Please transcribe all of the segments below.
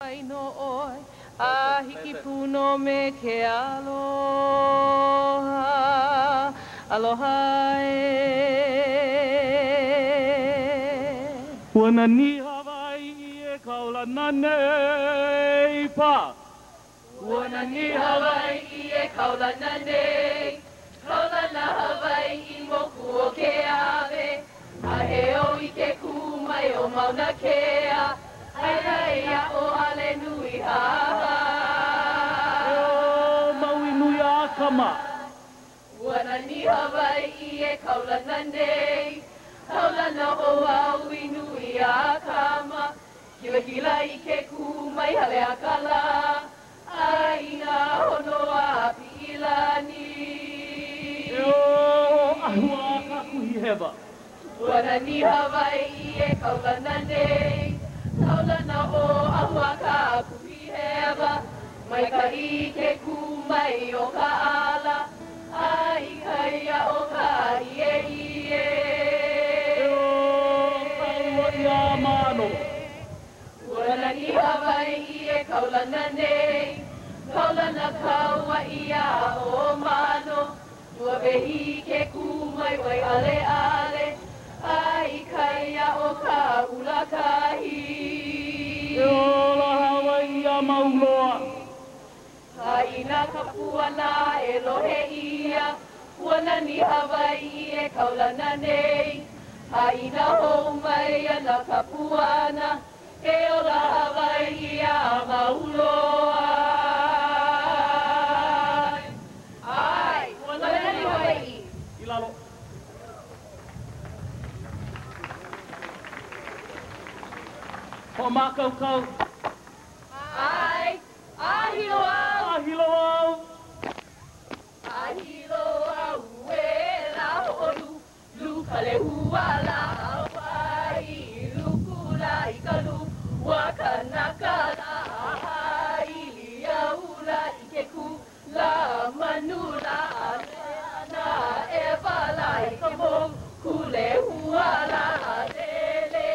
Ai no oi, a hiki puno me ke aloha, aloha e. Wana ni Hawaii e kaulana nei pa. Wana ni Hawaii e kaulana nei, kaulana Hawaii I moku o ke ave, a he o I ke kumai o mauna kea, ai a o ale nui haha. E o maui nui a kama. Wana ni Hawaii e kaulana nei, kaulana o au I nui a kama, Kilakila I ke kumai hale a kala, aina hono a pilani. E o ahua a kakuhi hewa. Wana ni Hawaii e kaulana nei, kaulana o ahua ka kuhi hewa, mai ka I ke kumai o ka ala, ai kaia o ka ie ie. E o ahua I a mano. Wana ni Hawaii e kaulana nei, kaulana kaua ia o mano, ua wehi ke kumai wai ale ale, ai kaia o ka ulakahi. E o la Hawaii a mauloa. Haina ka puana e lohe ia, wana ni Hawaii e kaulana nei, haina hou mai ana ka puana, e o la Hawaii a mauloa. Ai, wana ni Hawaii. I lalo. Ho mākaukau. Ai, ahilo au. Ahilo au. Ahilo au e la holu, lukale hua la Hawaii, lukula I kalu, wakanaka la haili aula I ke ku, la manula na e wala I ka mo, kule hua la lele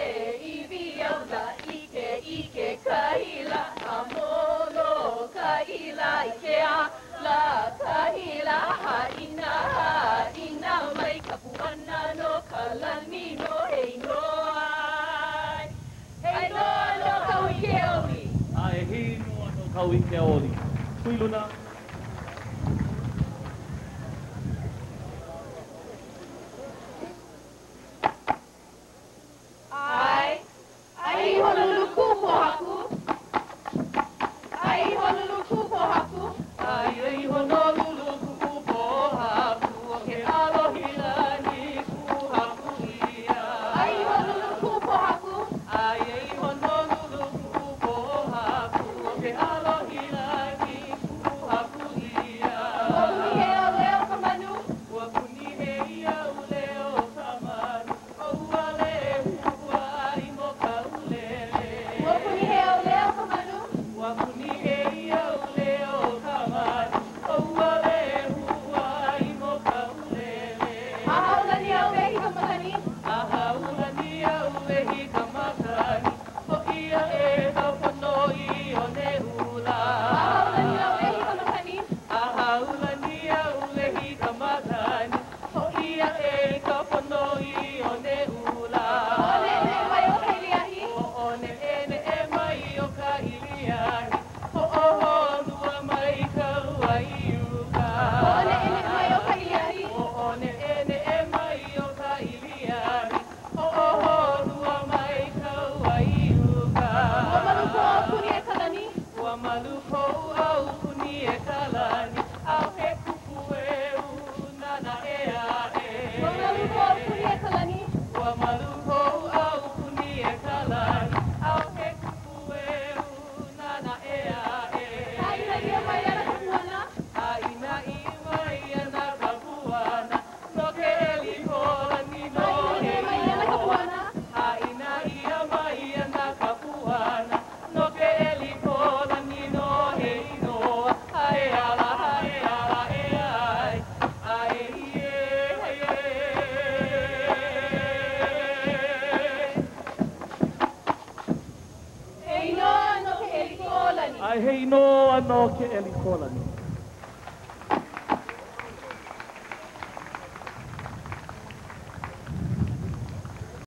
I viaula ike kaila, amono kaila I ke a, la kahila haina mai kapuana no kalani no hei no ai. Hei no kau I ke oli. Ai hinu ano kau I ke oli. Kui luna. Ai honolulu kupo haku. Ai honolulu kupo haku. Ai honolulu kupo haku. Ke alohila ni ku haku ia. Ai honolulu kupo haku. Ai honolulu kupo haku. Ke alohila ni ku haku ia. Wapuni he o leo ka manu. Wapuni he ia o leo ka manu. O uale hua I mo ka ulele. Wapuni he o leo ka manu. Wapuni he ia o leo ka manu. O uale hua I mo ka ulele. Ahaulani au wehi ka makani. Ahaulani au wehi ka makani. O ia e ka whanoi o ne hula. Ahaulani au wehi ka makani. Ahaulani au wehi ka makani. O ia e ka whanoi o ne hula. O ne ne mai o ka iliahi. O ne ene e mai o ka iliahi. O honua mai ka waiuka. O ne ene mai o ka iliahi. O ne ene e mai o ka iliahi. O honua mai ka waiuka. Ua maluko au puni e kalani. Ua maluko au puni e kalani. Au he kupu e unana e a e. Ua maluko au puni e kalani. Ua maluko au puni e kalani. Au he kupu e unana e Ai hei no ano ke eli kola ni.